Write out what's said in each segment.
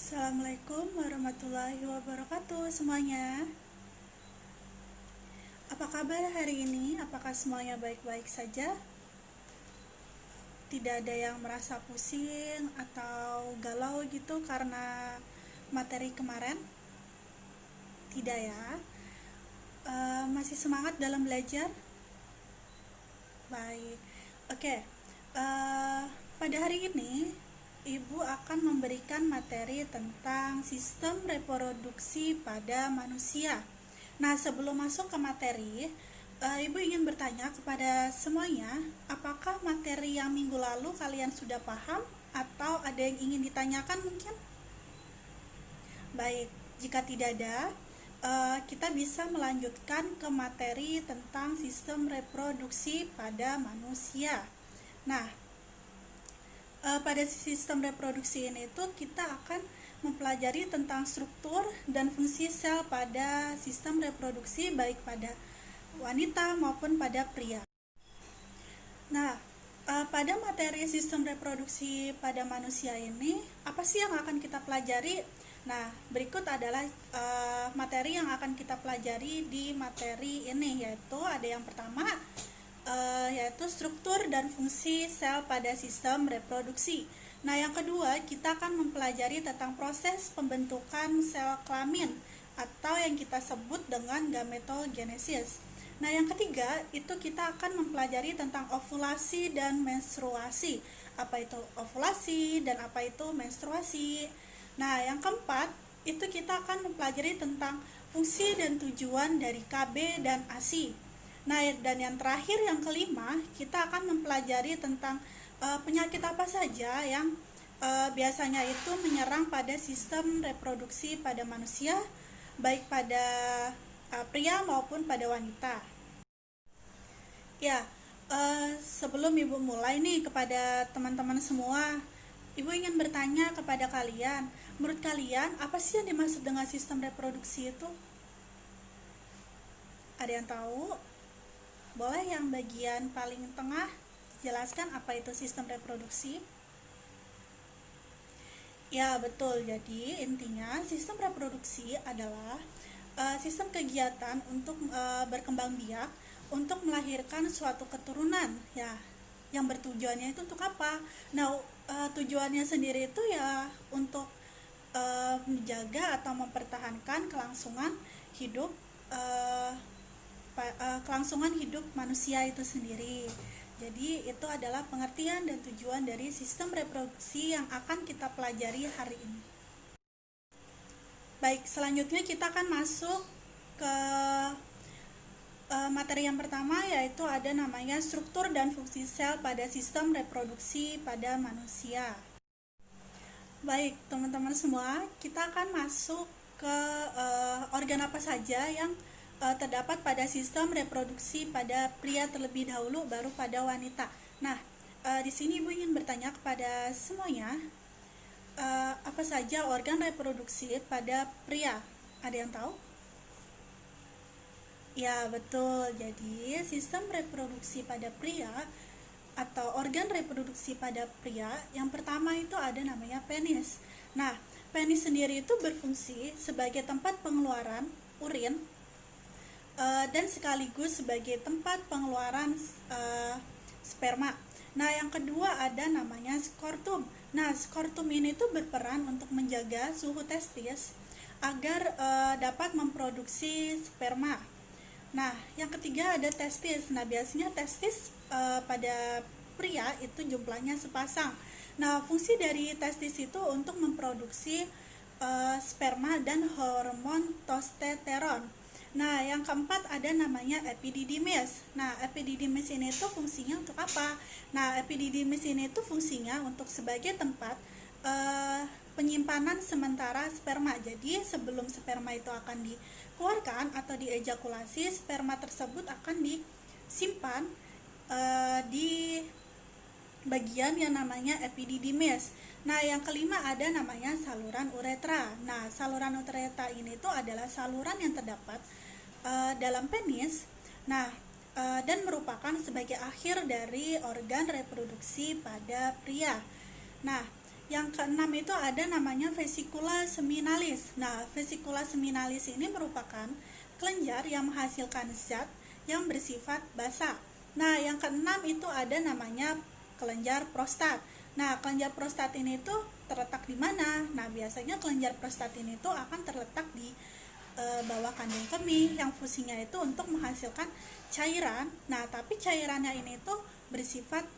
Assalamualaikum warahmatullahi wabarakatuh semuanya. Apa kabar hari ini? Apakah semuanya baik-baik saja? Tidak ada yang merasa pusing atau galau gitu karena materi kemarin? Tidak ya? Masih semangat dalam belajar? Baik. Oke. Pada hari ini Ibu akan memberikan materi tentang sistem reproduksi pada manusia. Nah, sebelum masuk ke materi, Ibu ingin bertanya kepada semuanya, apakah materi yang minggu lalu kalian sudah paham atau ada yang ingin ditanyakan mungkin? Baik, jika tidak ada, kita bisa melanjutkan ke materi tentang sistem reproduksi pada manusia. Nah, pada sistem reproduksi ini tuh kita akan mempelajari tentang struktur dan fungsi sel pada sistem reproduksi baik pada wanita maupun pada pria. Nah, pada materi sistem reproduksi pada manusia ini, apa sih yang akan kita pelajari? Nah, berikut adalah materi yang akan kita pelajari di materi ini, yaitu ada yang pertama, yaitu struktur dan fungsi sel pada sistem reproduksi. Nah, yang kedua, kita akan mempelajari tentang proses pembentukan sel kelamin atau yang kita sebut dengan gametogenesis. Nah, yang ketiga, itu kita akan mempelajari tentang ovulasi dan menstruasi. Apa itu ovulasi dan apa itu menstruasi? Nah, yang keempat, itu kita akan mempelajari tentang fungsi dan tujuan dari KB dan ASI. Nah, dan yang terakhir, yang kelima, kita akan mempelajari tentang penyakit apa saja yang biasanya itu menyerang pada sistem reproduksi pada manusia, baik pada pria maupun pada wanita. Ya, sebelum Ibu mulai nih kepada teman-teman semua, Ibu ingin bertanya kepada kalian, menurut kalian apa sih yang dimaksud dengan sistem reproduksi itu? Ada yang tahu? Boleh yang bagian paling tengah jelaskan apa itu sistem reproduksi? Ya, betul. Jadi, intinya sistem reproduksi adalah sistem kegiatan untuk berkembang biak untuk melahirkan suatu keturunan, ya. Yang bertujuannya itu untuk apa? Nah, tujuannya sendiri itu ya untuk menjaga atau mempertahankan eh, kelangsungan hidup manusia itu sendiri. Jadi itu adalah pengertian dan tujuan dari sistem reproduksi yang akan kita pelajari hari ini. Baik, selanjutnya kita akan masuk ke materi yang pertama, yaitu ada namanya struktur dan fungsi sel pada sistem reproduksi pada manusia. Baik, teman-teman semua, kita akan masuk ke organ apa saja yang terdapat pada sistem reproduksi pada pria terlebih dahulu, baru pada wanita. Nah, di sini Ibu ingin bertanya kepada semuanya, apa saja organ reproduksi pada pria? Ada yang tahu? Ya, betul. Jadi, sistem reproduksi pada pria atau organ reproduksi pada pria, yang pertama itu ada namanya penis. Nah, penis sendiri itu berfungsi sebagai tempat pengeluaran urin dan sekaligus sebagai tempat pengeluaran sperma. Nah, yang kedua ada namanya skortum. Nah, skortum ini tuh berperan untuk menjaga suhu testis agar dapat memproduksi sperma. Nah, yang ketiga ada testis. Nah, biasanya testis pada pria itu jumlahnya sepasang. Nah, fungsi dari testis itu untuk memproduksi sperma dan hormon testosteron. Nah, yang keempat ada namanya epididymis. Nah, epididymis ini tuh fungsinya untuk apa? Nah, epididymis ini tuh fungsinya untuk sebagai tempat penyimpanan sementara sperma. Jadi, sebelum sperma itu akan dikeluarkan atau diejakulasi, sperma tersebut akan disimpan di bagian yang namanya epididymis. Nah, yang kelima ada namanya saluran uretra. Nah, saluran uretra ini tuh adalah saluran yang terdapat dalam penis. Nah, dan merupakan sebagai akhir dari organ reproduksi pada pria. Nah, Yang keenam itu ada namanya vesicula seminalis. Nah, vesicula seminalis ini merupakan kelenjar yang menghasilkan zat yang bersifat basa. Nah, yang keenam itu ada namanya kelenjar prostat. Nah, kelenjar prostat ini tuh terletak di mana? Nah, biasanya kelenjar prostat ini tuh akan terletak di bawah kandung kemih yang fungsinya itu untuk menghasilkan cairan. Nah, tapi cairannya ini tuh bersifat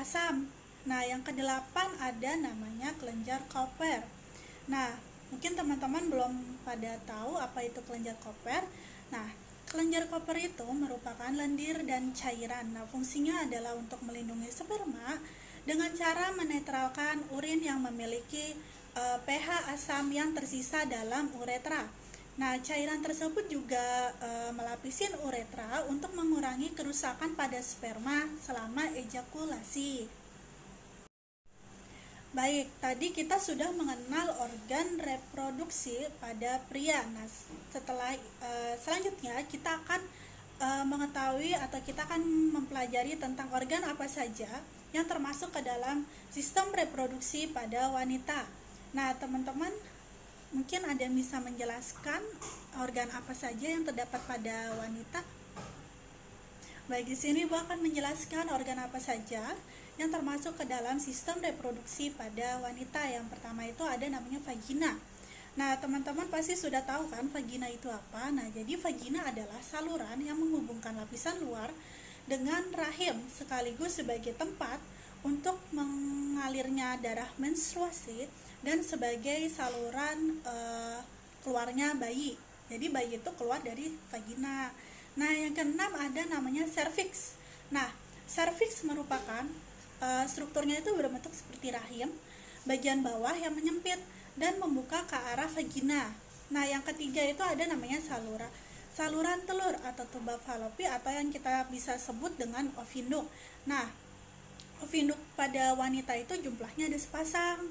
asam. Nah, yang kedelapan ada namanya kelenjar Cooper. Nah, mungkin teman-teman belum pada tahu apa itu kelenjar Cooper. Nah, kelenjar Cooper itu merupakan lendir dan cairan. Nah, fungsinya adalah untuk melindungi sperma dengan cara menetralkan urin yang memiliki pH asam yang tersisa dalam uretra. Nah, cairan tersebut juga melapisin uretra untuk mengurangi kerusakan pada sperma selama ejakulasi. Baik, tadi kita sudah mengenal organ reproduksi pada pria. Nah, setelah selanjutnya kita akan mengetahui atau kita akan mempelajari tentang organ apa saja yang termasuk ke dalam sistem reproduksi pada wanita. Nah, teman-teman mungkin ada yang bisa menjelaskan organ apa saja yang terdapat pada wanita? Baik, di sini Bu akan menjelaskan organ apa saja yang termasuk ke dalam sistem reproduksi pada wanita. Yang pertama itu ada namanya vagina. Nah, teman-teman pasti sudah tahu kan vagina itu apa? Nah, jadi vagina adalah saluran yang menghubungkan lapisan luar dengan rahim sekaligus sebagai tempat untuk mengalirnya darah menstruasi dan sebagai saluran keluarnya bayi. Jadi bayi itu keluar dari vagina. Nah, yang keenam ada namanya serviks. Nah, serviks merupakan strukturnya itu berbentuk seperti rahim, bagian bawah yang menyempit dan membuka ke arah vagina. Nah, yang ketiga itu ada namanya saluran telur atau tuba falopi atau yang kita bisa sebut dengan ovinduk. Nah, ovinduk pada wanita itu jumlahnya ada sepasang.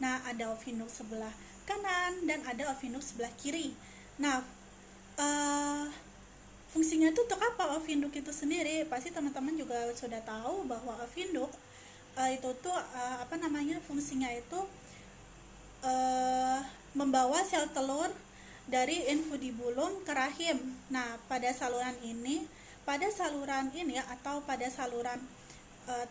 Nah, ada ovinduk sebelah kanan dan ada ovinduk sebelah kiri. Nah, fungsinya itu untuk apa ovinduk itu sendiri? Pasti teman-teman juga sudah tahu bahwa ovinduk itu tuh fungsinya itu membawa sel telur dari infundibulum ke rahim. Nah, pada saluran ini atau pada saluran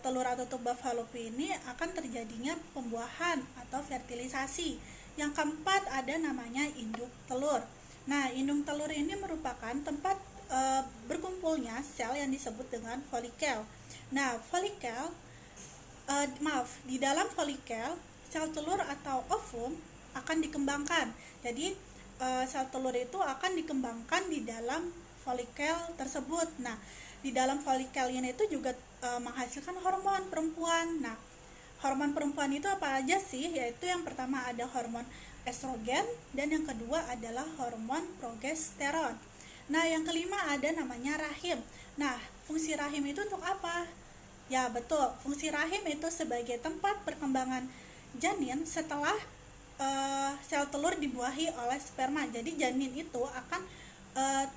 telur atau tuba falopi ini akan terjadinya pembuahan atau fertilisasi. Yang keempat ada namanya induk telur. Nah, induk telur ini merupakan tempat berkumpulnya sel yang disebut dengan folikel. Nah, di dalam folikel sel telur atau ovum akan dikembangkan. Jadi sel telur itu akan dikembangkan di dalam folikel tersebut. Nah, di dalam folikel ini itu juga menghasilkan hormon perempuan. Nah, hormon perempuan itu apa aja sih? Yaitu yang pertama ada hormon estrogen dan yang kedua adalah hormon progesteron. Nah, yang kelima ada namanya rahim. Nah, fungsi rahim itu untuk apa? Ya, betul. Fungsi rahim itu sebagai tempat perkembangan janin setelah sel telur dibuahi oleh sperma. Jadi janin itu akan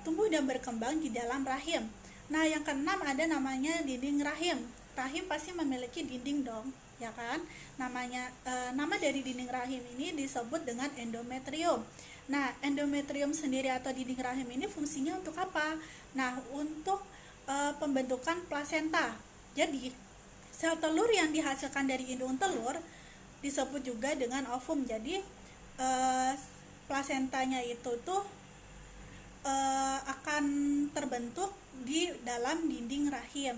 tumbuh dan berkembang di dalam rahim. Nah, yang keenam ada namanya dinding rahim. Rahim pasti memiliki dinding dong, ya kan? Nama dari dinding rahim ini disebut dengan endometrium. Nah, endometrium sendiri atau dinding rahim ini fungsinya untuk apa? Nah, untuk pembentukan plasenta. Jadi, sel telur yang dihasilkan dari indung telur disebut juga dengan ovum. Jadi, plasentanya itu tuh akan terbentuk di dalam dinding rahim.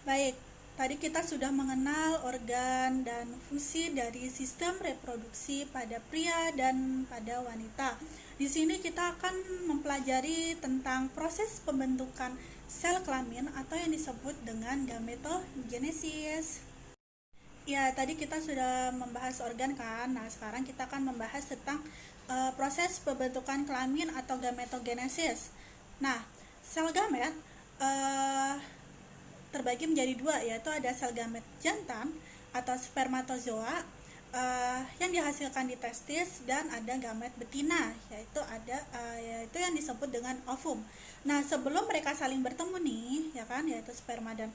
Baik, tadi kita sudah mengenal organ dan fungsi dari sistem reproduksi pada pria dan pada wanita. Di sini kita akan mempelajari tentang proses pembentukan sel kelamin atau yang disebut dengan gametogenesis. Ya, tadi kita sudah membahas organ kan. Nah, sekarang kita akan membahas tentang proses pembentukan kelamin atau gametogenesis. Nah, sel gamet terbagi menjadi dua, yaitu ada sel gamet jantan atau spermatozoa yang dihasilkan di testis dan ada gamet betina, yaitu yang disebut dengan ovum. Nah, sebelum mereka saling bertemu nih, ya kan, yaitu sperma dan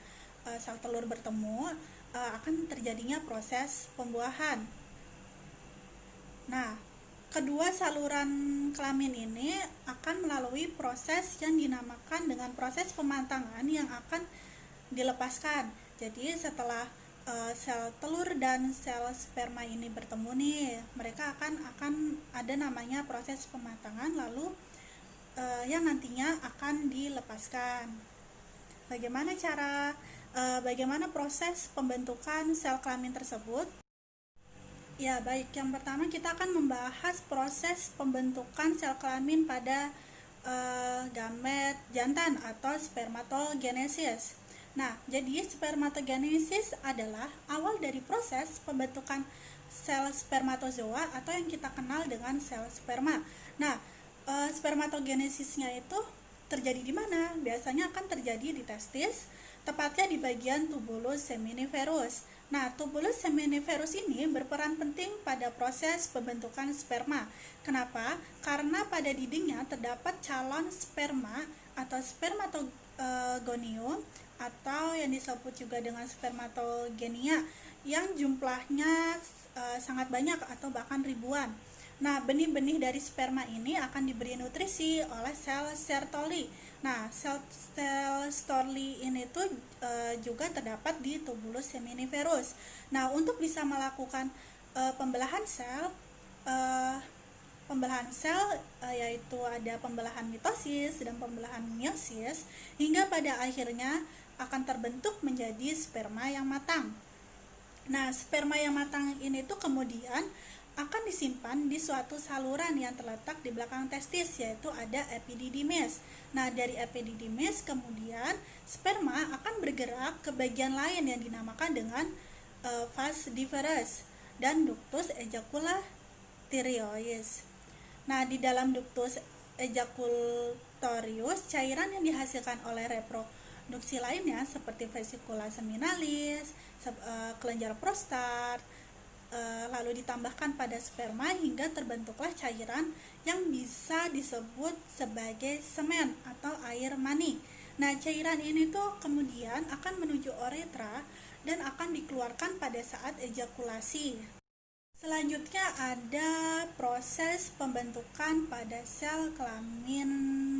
sel telur bertemu, akan terjadinya proses pembuahan. Nah, kedua saluran kelamin ini akan melalui proses yang dinamakan dengan proses pematangan yang akan dilepaskan. Jadi setelah sel telur dan sel sperma ini bertemu nih, mereka akan ada namanya proses pematangan, lalu yang nantinya akan dilepaskan. Bagaimana proses pembentukan sel kelamin tersebut? Ya, baik. Yang pertama kita akan membahas proses pembentukan sel kelamin pada gamet jantan atau spermatogenesis. Nah, jadi spermatogenesis adalah awal dari proses pembentukan sel spermatozoa atau yang kita kenal dengan sel sperma. Nah, spermatogenesisnya itu terjadi di mana? Biasanya akan terjadi di testis, tepatnya di bagian tubulus seminiferus. Nah, tubulus seminiferus ini berperan penting pada proses pembentukan sperma. Kenapa? Karena pada dindingnya terdapat calon sperma atau spermatogonium atau yang disebut juga dengan spermatogenia yang jumlahnya sangat banyak atau bahkan ribuan. Nah, benih-benih dari sperma ini akan diberi nutrisi oleh sel Sertoli. Nah, sel Sertoli ini tuh juga terdapat di tubulus seminiferus. Nah, untuk bisa melakukan pembelahan sel, yaitu ada pembelahan mitosis dan pembelahan meiosis, hingga pada akhirnya akan terbentuk menjadi sperma yang matang. Nah, sperma yang matang ini tuh kemudian akan disimpan di suatu saluran yang terletak di belakang testis, yaitu ada epididymis. Nah, dari epididymis kemudian sperma akan bergerak ke bagian lain yang dinamakan dengan vas deferens dan ductus ejaculatorius. Nah, di dalam ductus ejaculatorius, cairan yang dihasilkan oleh reproduksi lainnya seperti vesikula seminalis, kelenjar prostat, lalu ditambahkan pada sperma hingga terbentuklah cairan yang bisa disebut sebagai semen atau air mani. Nah, cairan ini tuh kemudian akan menuju uretra dan akan dikeluarkan pada saat ejakulasi. Selanjutnya ada proses pembentukan pada sel kelamin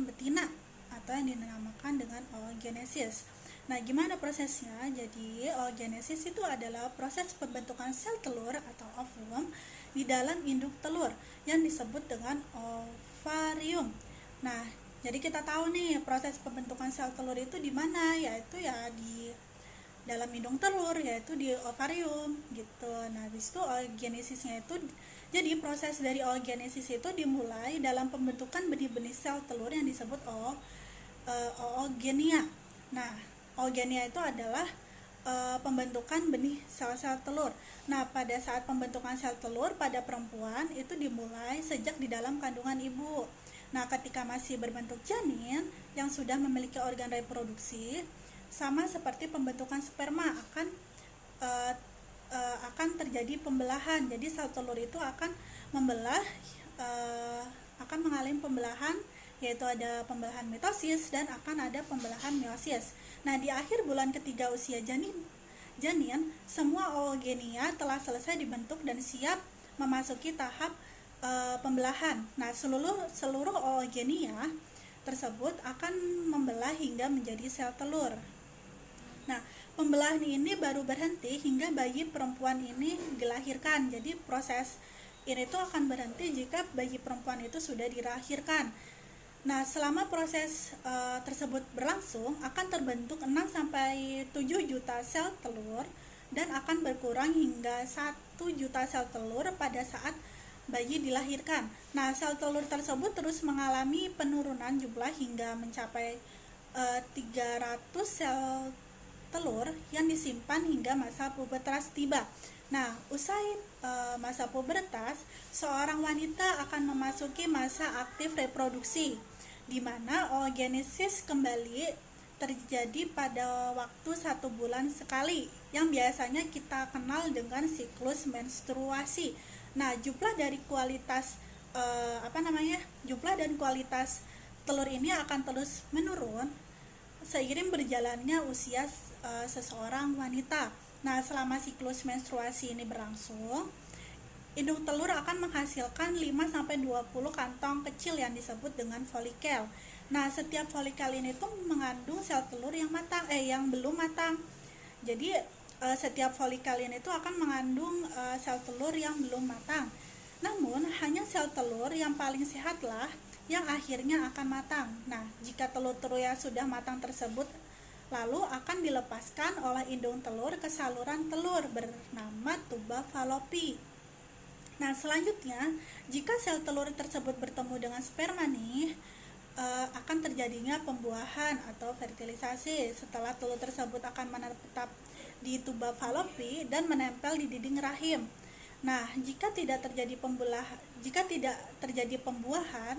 betina atau yang dinamakan dengan oogenesis. Nah, gimana prosesnya? Jadi, oogenesis itu adalah proses pembentukan sel telur atau ovum di dalam induk telur yang disebut dengan ovarium. Nah, jadi kita tahu nih proses pembentukan sel telur itu di mana? Yaitu ya di dalam indung telur, yaitu di ovarium gitu. Nah, habis itu oogenesisnya itu, jadi proses dari oogenesis itu dimulai dalam pembentukan benih-benih sel telur yang disebut oogenia. Nah, oogenia itu adalah pembentukan benih sel-sel telur. Nah, pada saat pembentukan sel telur pada perempuan itu dimulai sejak di dalam kandungan ibu. Nah, ketika masih berbentuk janin yang sudah memiliki organ reproduksi, sama seperti pembentukan sperma akan terjadi pembelahan. Jadi sel telur itu akan akan mengalami pembelahan, yaitu ada pembelahan mitosis dan akan ada pembelahan meiosis. Nah, di akhir bulan ketiga usia janin, semua oogenia telah selesai dibentuk dan siap memasuki tahap pembelahan. Nah, seluruh oogenia tersebut akan membelah hingga menjadi sel telur. Nah, pembelahan ini baru berhenti hingga bayi perempuan ini dilahirkan. Jadi proses ini tuh akan berhenti jika bayi perempuan itu sudah dilahirkan. Nah, selama proses tersebut berlangsung akan terbentuk 6-7 juta sel telur dan akan berkurang hingga 1 juta sel telur pada saat bayi dilahirkan. Nah, sel telur tersebut terus mengalami penurunan jumlah hingga mencapai 300 sel telur yang disimpan hingga masa pubertas tiba. Nah, usai masa pubertas, seorang wanita akan memasuki masa aktif reproduksi, di mana oogenesis kembali terjadi pada waktu 1 bulan sekali, yang biasanya kita kenal dengan siklus menstruasi. Nah, jumlah dan kualitas telur ini akan terus menurun seiring berjalannya usia seseorang wanita. Nah, selama siklus menstruasi ini berlangsung, indung telur akan menghasilkan 5-20 kantong kecil yang disebut dengan folikel. Nah, setiap folikel ini tuh mengandung sel telur yang belum matang. Jadi setiap folikel ini tuh akan mengandung sel telur yang belum matang. Namun, hanya sel telur yang paling sehatlah yang akhirnya akan matang. Nah, jika telur-telur yang sudah matang tersebut lalu akan dilepaskan oleh indung telur ke saluran telur bernama tuba falopi. Nah, selanjutnya, jika sel telur tersebut bertemu dengan sperma nih, akan terjadinya pembuahan atau fertilisasi. Setelah telur tersebut akan menetap di tuba falopi dan menempel di dinding rahim. Nah, jika tidak terjadi pembuahan,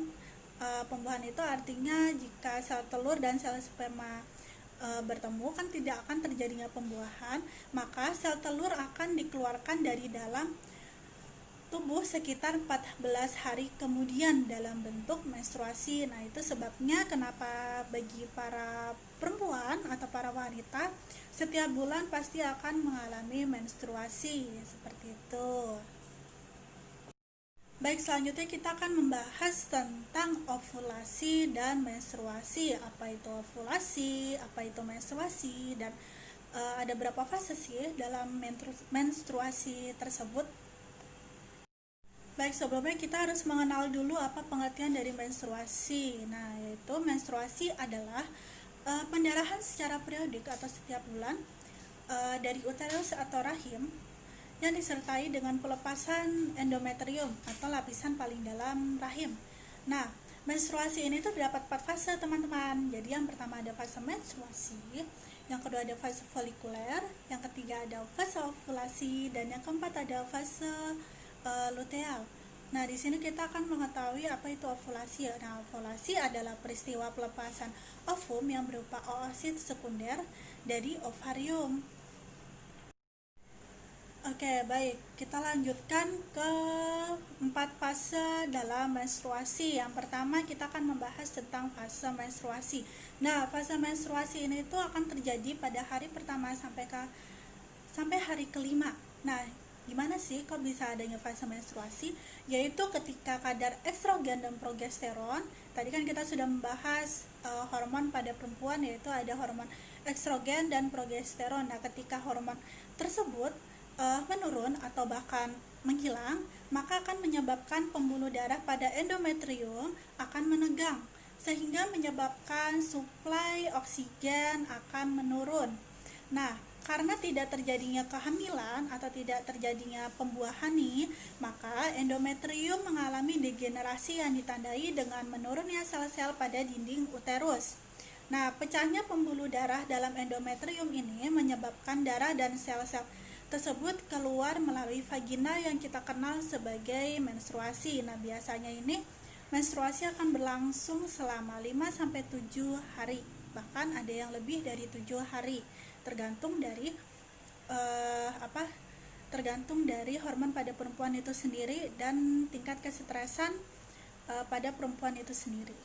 pembuahan itu artinya jika sel telur dan sel sperma bertemu kan tidak akan terjadinya pembuahan, maka sel telur akan dikeluarkan dari dalam tubuh sekitar 14 hari kemudian dalam bentuk menstruasi. Nah, itu sebabnya kenapa bagi para perempuan atau para wanita setiap bulan pasti akan mengalami menstruasi seperti itu. Baik, selanjutnya kita akan membahas tentang ovulasi dan menstruasi. Apa itu ovulasi, apa itu menstruasi, dan ada berapa fase sih dalam menstruasi tersebut. Baik, sebelumnya kita harus mengenal dulu apa pengertian dari menstruasi. Nah, yaitu menstruasi adalah pendarahan secara periodik atau setiap bulan dari uterus atau rahim yang disertai dengan pelepasan endometrium atau lapisan paling dalam rahim. Nah, menstruasi ini tuh terdapat 4 fase, teman-teman. Jadi yang pertama ada fase menstruasi, yang kedua ada fase folikuler, yang ketiga ada fase ovulasi, dan yang keempat ada fase luteal. Nah, di sini kita akan mengetahui apa itu ovulasi. Nah, ovulasi adalah peristiwa pelepasan ovum yang berupa oosit sekunder dari ovarium. Oke, baik. Kita lanjutkan ke 4 fase dalam menstruasi. Yang pertama kita akan membahas tentang fase menstruasi. Nah, fase menstruasi ini tuh akan terjadi pada hari pertama sampai hari kelima. Nah, gimana sih kok bisa adanya fase menstruasi? Yaitu ketika kadar estrogen dan progesteron, tadi kan kita sudah membahas hormon pada perempuan, yaitu ada hormon estrogen dan progesteron. Nah, ketika hormon tersebut menurun atau bahkan menghilang, maka akan menyebabkan pembuluh darah pada endometrium akan menegang, sehingga menyebabkan suplai oksigen akan menurun. Nah, karena tidak terjadinya kehamilan atau tidak terjadinya pembuahan nih, maka endometrium mengalami degenerasi yang ditandai dengan menurunnya sel-sel pada dinding uterus. Nah, pecahnya pembuluh darah dalam endometrium ini menyebabkan darah dan sel-sel tersebut keluar melalui vagina yang kita kenal sebagai menstruasi. Nah, biasanya ini menstruasi akan berlangsung selama 5-7 hari. Bahkan ada yang lebih dari 7 hari, tergantung dari tergantung dari hormon pada perempuan itu sendiri dan tingkat kesetresan pada perempuan itu sendiri.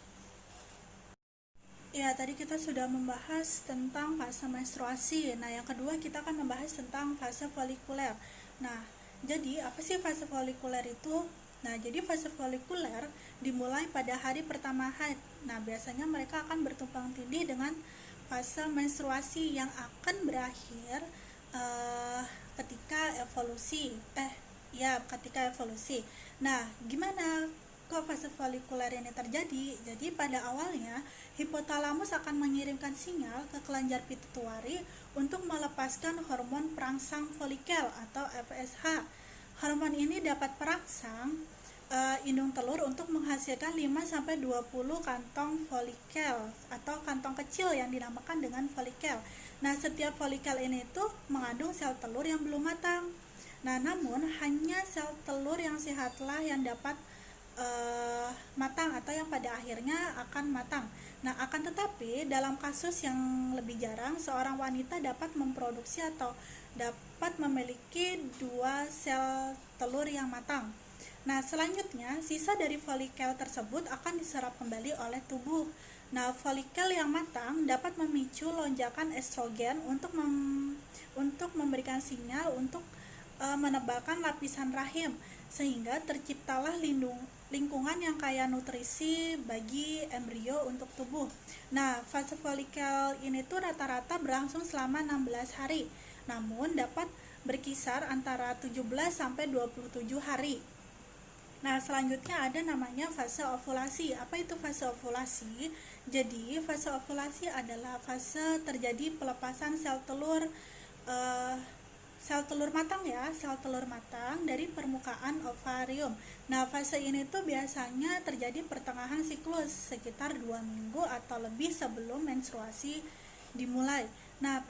Ya, tadi kita sudah membahas tentang fase menstruasi. Nah, yang kedua kita akan membahas tentang fase folikuler. Nah, jadi apa sih fase folikuler itu? Nah, jadi fase folikuler dimulai pada hari pertama haid. Nah, biasanya mereka akan bertumpang tindih dengan fase menstruasi yang akan berakhir ketika evolusi. Nah, gimana kok fase folikuler ini terjadi? Jadi pada awalnya hipotalamus akan mengirimkan sinyal ke kelenjar pituitari untuk melepaskan hormon perangsang folikel atau FSH. Hormon ini dapat perangsang indung telur untuk menghasilkan 5-20 kantong folikel atau kantong kecil yang dinamakan dengan folikel. Nah, setiap folikel ini tuh mengandung sel telur yang belum matang. Nah, namun hanya sel telur yang sehatlah yang dapat matang atau yang pada akhirnya akan matang. Nah, akan tetapi dalam kasus yang lebih jarang, seorang wanita dapat memproduksi atau dapat memiliki 2 sel telur yang matang. Nah, selanjutnya sisa dari folikel tersebut akan diserap kembali oleh tubuh. Nah, folikel yang matang dapat memicu lonjakan estrogen untuk untuk memberikan sinyal untuk menebalkan lapisan rahim, sehingga terciptalah lingkungan yang kaya nutrisi bagi embrio untuk tubuh. Nah, fase folikel ini tuh rata-rata berlangsung selama 16 hari, namun dapat berkisar antara 17 sampai 27 hari. Nah, selanjutnya ada namanya fase ovulasi. Apa itu fase ovulasi? Jadi, fase ovulasi adalah fase terjadi pelepasan eh, sel telur matang ya, sel telur matang dari permukaan ovarium. Nah, fase ini tuh biasanya terjadi pertengahan siklus, sekitar 2 minggu atau lebih sebelum menstruasi dimulai. Nah,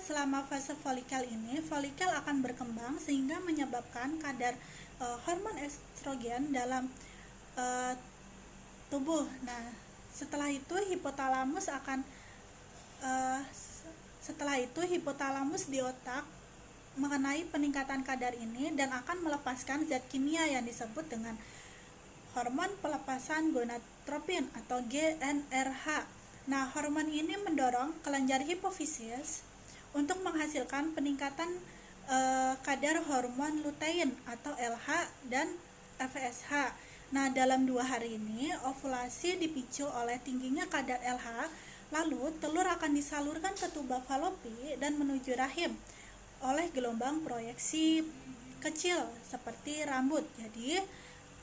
selama fase folikel ini, folikel akan berkembang sehingga menyebabkan kadar hormon estrogen dalam uh, tubuh. Nah, setelah itu hipotalamus akan uh, setelah itu hipotalamus di otak mengenai peningkatan kadar ini dan akan melepaskan zat kimia yang disebut dengan hormon pelepasan gonadotropin atau GnRH. Nah, hormon ini mendorong kelenjar hipofisis untuk menghasilkan peningkatan kadar hormon lutein atau LH dan FSH. Nah, dalam 2 hari ini ovulasi dipicu oleh tingginya kadar LH. Lalu, telur akan disalurkan ke tuba falopi dan menuju rahim oleh gelombang proyeksi kecil seperti rambut. Jadi,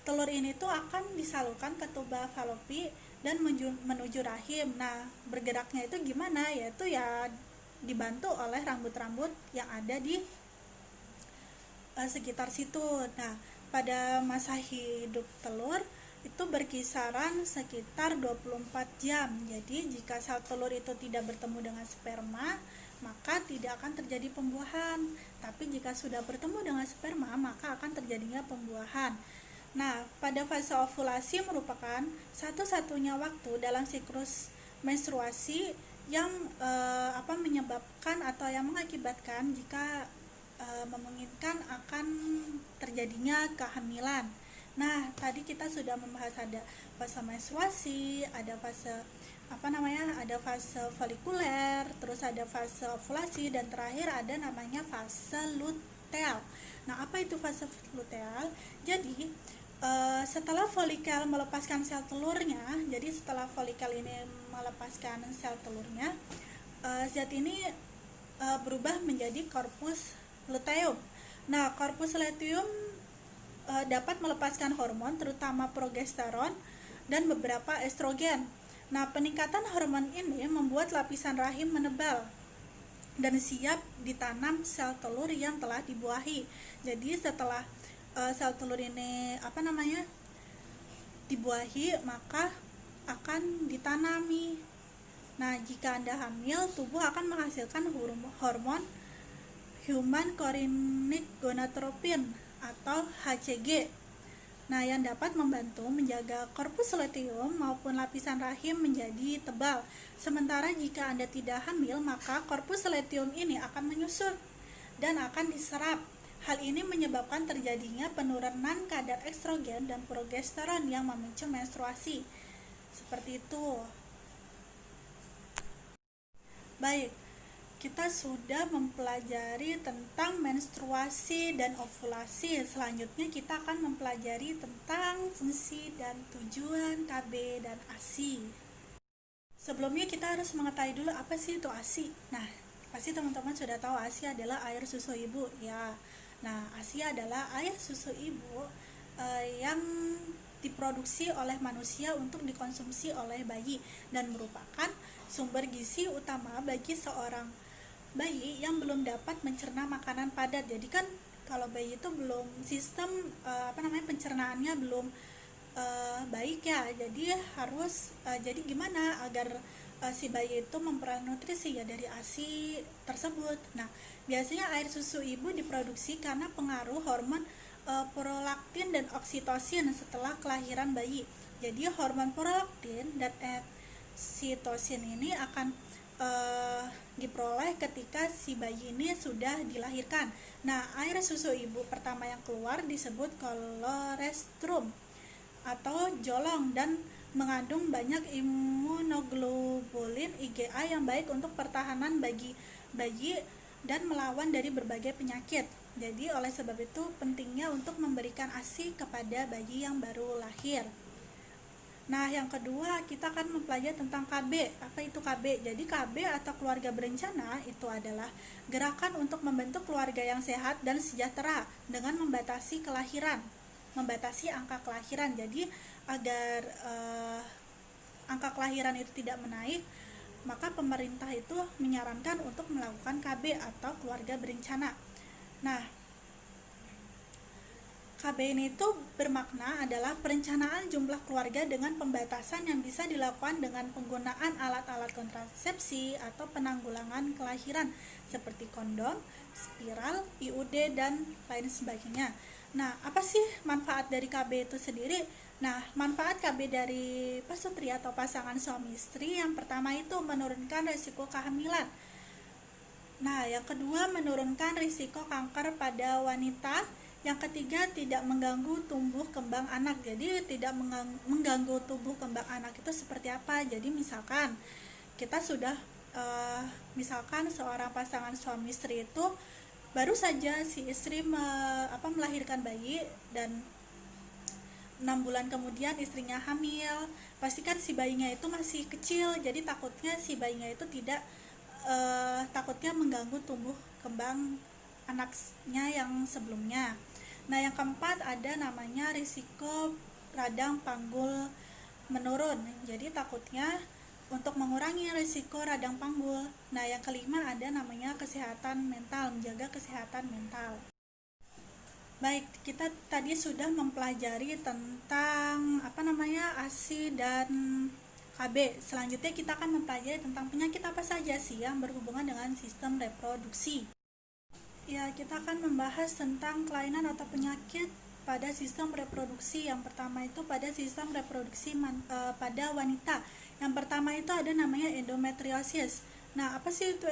telur ini tuh akan disalurkan ke tuba falopi dan menuju rahim. Nah, bergeraknya itu gimana? Yaitu ya dibantu oleh rambut-rambut yang ada di sekitar situ. Nah, pada masa hidup telur itu berkisaran sekitar 24 jam. Jadi jika sel telur itu tidak bertemu dengan sperma, maka tidak akan terjadi pembuahan. Tapi jika sudah bertemu dengan sperma, maka akan terjadinya pembuahan. Nah, pada fase ovulasi merupakan satu-satunya waktu dalam siklus menstruasi yang menyebabkan atau yang mengakibatkan jika memungkinkan akan terjadinya kehamilan. Nah, tadi kita sudah membahas ada fase menstruasi, ada fase ada fase folikuler, terus ada fase ovulasi, dan terakhir ada namanya fase luteal. Nah, apa itu fase luteal? Jadi, setelah folikel melepaskan sel telurnya, jadi setelah folikel ini melepaskan sel telurnya, zat ini berubah menjadi korpus luteum. Nah, korpus luteum dapat melepaskan hormon terutama progesteron dan beberapa estrogen. Nah, peningkatan hormon ini membuat lapisan rahim menebal dan siap ditanam sel telur yang telah dibuahi. Jadi setelah sel telur ini dibuahi, maka akan ditanami. Nah, jika Anda hamil, tubuh akan menghasilkan hormon human chorionic gonadotropin atau HCG. Nah, yang dapat membantu menjaga korpus luteum maupun lapisan rahim menjadi tebal. Sementara jika Anda tidak hamil, maka korpus luteum ini akan menyusut dan akan diserap. Hal ini menyebabkan terjadinya penurunan kadar estrogen dan progesteron yang memicu menstruasi. Seperti itu. Baik, kita sudah mempelajari tentang menstruasi dan ovulasi. Selanjutnya kita akan mempelajari tentang fungsi dan tujuan KB dan ASI. Sebelumnya kita harus mengetahui dulu apa sih itu ASI. Nah, pasti teman-teman sudah tahu ASI adalah air susu ibu ya. Nah, ASI adalah air susu ibu yang diproduksi oleh manusia untuk dikonsumsi oleh bayi dan merupakan sumber gizi utama bagi seorang bayi yang belum dapat mencerna makanan padat. Jadi kan kalau bayi itu belum sistem pencernaannya belum baik ya. Jadi harus jadi gimana agar si bayi itu memperoleh nutrisi ya dari ASI tersebut. Nah, biasanya air susu ibu diproduksi karena pengaruh hormon prolaktin dan oksitosin setelah kelahiran bayi. Jadi hormon prolaktin dan oksitosin ini akan diperoleh ketika si bayi ini sudah dilahirkan. Nah, air susu ibu pertama yang keluar disebut kolostrum atau jolong dan mengandung banyak imunoglobulin IgA yang baik untuk pertahanan bagi bayi dan melawan dari berbagai penyakit. Jadi oleh sebab itu pentingnya untuk memberikan ASI kepada bayi yang baru lahir. Nah, yang kedua kita akan mempelajari tentang KB. Apa itu KB? Jadi KB atau keluarga berencana itu adalah gerakan untuk membentuk keluarga yang sehat dan sejahtera dengan membatasi kelahiran, membatasi angka kelahiran. Jadi agar angka kelahiran itu tidak menaik, maka pemerintah itu menyarankan untuk melakukan KB atau keluarga berencana. Nah, KB ini itu bermakna adalah perencanaan jumlah keluarga dengan pembatasan yang bisa dilakukan dengan penggunaan alat-alat kontrasepsi atau penanggulangan kelahiran seperti kondom, spiral, IUD, dan lain sebagainya. Nah, apa sih manfaat dari KB itu sendiri? Nah, manfaat KB dari pasutri atau pasangan suami istri yang pertama itu menurunkan risiko kehamilan. Nah, yang kedua menurunkan risiko kanker pada wanita. Yang ketiga tidak mengganggu tumbuh kembang anak. Jadi tidak mengganggu tumbuh kembang anak itu seperti apa? Jadi misalkan kita sudah misalkan seorang pasangan suami istri itu baru saja si istri melahirkan bayi dan 6 bulan kemudian istrinya hamil, pastikan si bayinya itu masih kecil, jadi takutnya si bayinya itu tidak takutnya mengganggu tumbuh kembang anaknya yang sebelumnya. Nah, yang keempat ada namanya risiko radang panggul menurun. Jadi takutnya untuk mengurangi risiko radang panggul. Nah, yang kelima ada namanya kesehatan mental, menjaga kesehatan mental. Baik, kita tadi sudah mempelajari tentang ASI dan KB. Selanjutnya kita akan mempelajari tentang penyakit apa saja sih yang berhubungan dengan sistem reproduksi. Ya, kita akan membahas tentang kelainan atau penyakit pada sistem reproduksi. Yang pertama itu pada sistem reproduksi pada wanita. Yang pertama itu ada namanya endometriosis. Nah, apa sih itu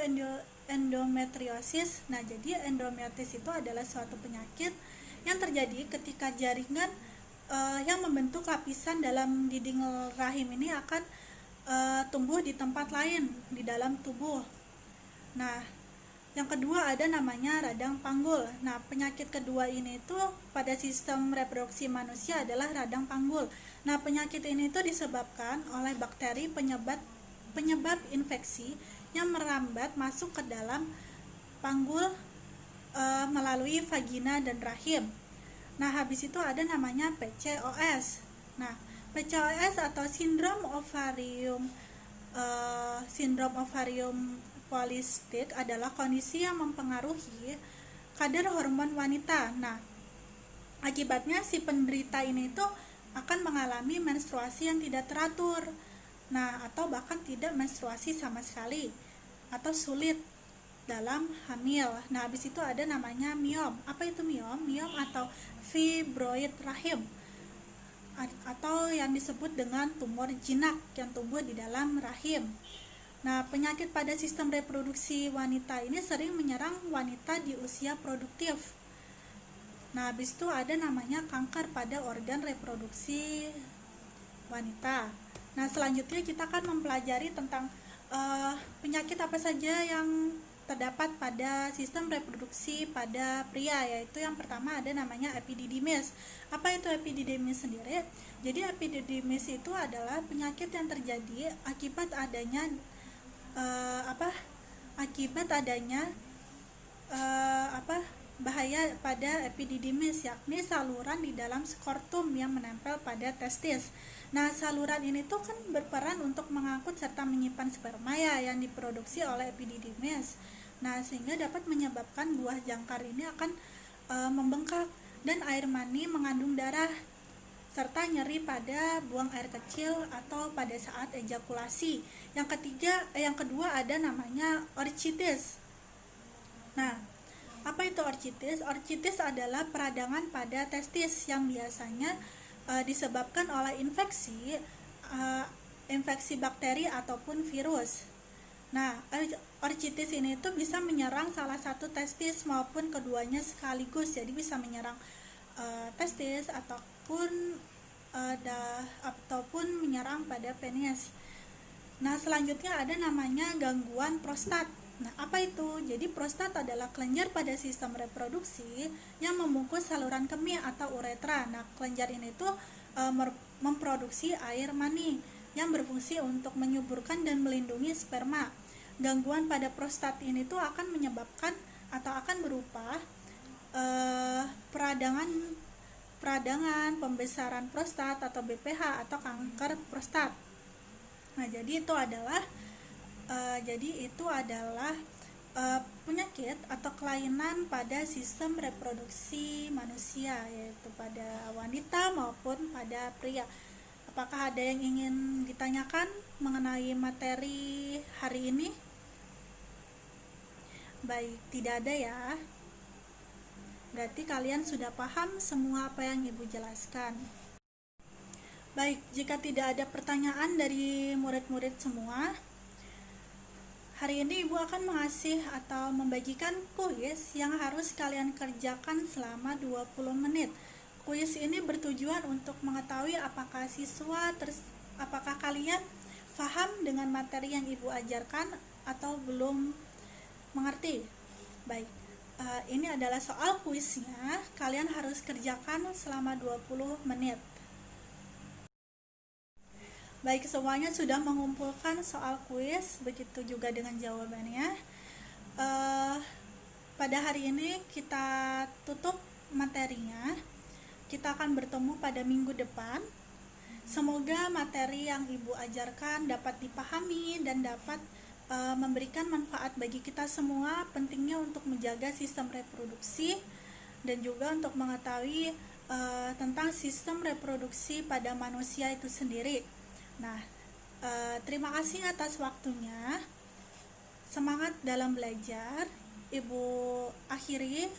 endometriosis? Nah, jadi endometriosis itu adalah suatu penyakit yang terjadi ketika jaringan yang membentuk lapisan dalam dinding rahim ini akan tumbuh di tempat lain di dalam tubuh. Nah, yang kedua ada namanya radang panggul. Nah, penyakit kedua ini itu pada sistem reproduksi manusia adalah radang panggul. Nah, penyakit ini itu disebabkan oleh bakteri penyebab infeksi yang merambat masuk ke dalam panggul melalui vagina dan rahim. Nah, habis itu ada namanya PCOS. Nah, PCOS atau sindrom ovarium polistik adalah kondisi yang mempengaruhi kadar hormon wanita. Nah, akibatnya si penderita ini itu akan mengalami menstruasi yang tidak teratur. Nah, atau bahkan tidak menstruasi sama sekali atau sulit dalam hamil. Nah, habis itu ada namanya miom. Apa itu miom? Miom atau fibroid rahim atau yang disebut dengan tumor jinak yang tumbuh di dalam rahim. Nah, penyakit pada sistem reproduksi wanita ini sering menyerang wanita di usia produktif. Nah, habis itu ada namanya kanker pada organ reproduksi wanita. Nah, selanjutnya kita akan mempelajari tentang penyakit apa saja yang terdapat pada sistem reproduksi pada pria, yaitu yang pertama ada namanya epididymis. Apa itu epididymis sendiri? Jadi epididymis itu adalah penyakit yang terjadi akibat adanya bahaya pada epididymis, yakni saluran di dalam skortum yang menempel pada testis. Nah, saluran ini tuh kan berperan untuk mengangkut serta menyimpan sperma yang diproduksi oleh epididymis. Nah, sehingga dapat menyebabkan buah jangkar ini akan membengkak dan air mani mengandung darah serta nyeri pada buang air kecil atau pada saat ejakulasi. Yang kedua ada namanya orchitis. Nah, apa itu orchitis? Orchitis adalah peradangan pada testis yang biasanya disebabkan oleh infeksi bakteri ataupun virus. Nah, orchitis ini tuh bisa menyerang salah satu testis maupun keduanya sekaligus. Jadi bisa menyerang testis ataupun ataupun menyerang pada penis. Nah, selanjutnya ada namanya gangguan prostat. Nah, apa itu? Jadi prostat adalah kelenjar pada sistem reproduksi yang membungkus saluran kemih atau uretra. Nah, kelenjar ini tuh memproduksi air mani yang berfungsi untuk menyuburkan dan melindungi sperma. Gangguan pada prostat ini tuh akan menyebabkan atau akan berupa peradangan, pembesaran prostat atau BPH atau kanker prostat. Nah, jadi itu adalah penyakit atau kelainan pada sistem reproduksi manusia, yaitu pada wanita maupun pada pria. Apakah ada yang ingin ditanyakan mengenai materi hari ini? Baik, tidak ada ya. Berarti kalian sudah paham semua apa yang Ibu jelaskan. Baik, jika tidak ada pertanyaan dari murid-murid semua, hari ini Ibu akan mengasih atau membagikan kuis yang harus kalian kerjakan selama 20 menit. Kuis ini bertujuan untuk mengetahui apakah kalian paham dengan materi yang Ibu ajarkan atau belum mengerti. Baik, ini adalah soal kuisnya. Kalian harus kerjakan selama 20 menit. Baik, semuanya sudah mengumpulkan soal kuis, begitu juga dengan jawabannya. Pada hari ini kita tutup materinya. Kita akan bertemu pada minggu depan. Semoga materi yang Ibu ajarkan dapat dipahami dan dapat memberikan manfaat bagi kita semua. Pentingnya untuk menjaga sistem reproduksi dan juga untuk mengetahui tentang sistem reproduksi pada manusia itu sendiri. Nah, terima kasih atas waktunya. Semangat dalam belajar. Ibu akhiri.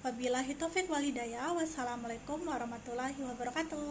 Wabillahi taufiq walhidayah. Wassalamualaikum warahmatullahi wabarakatuh.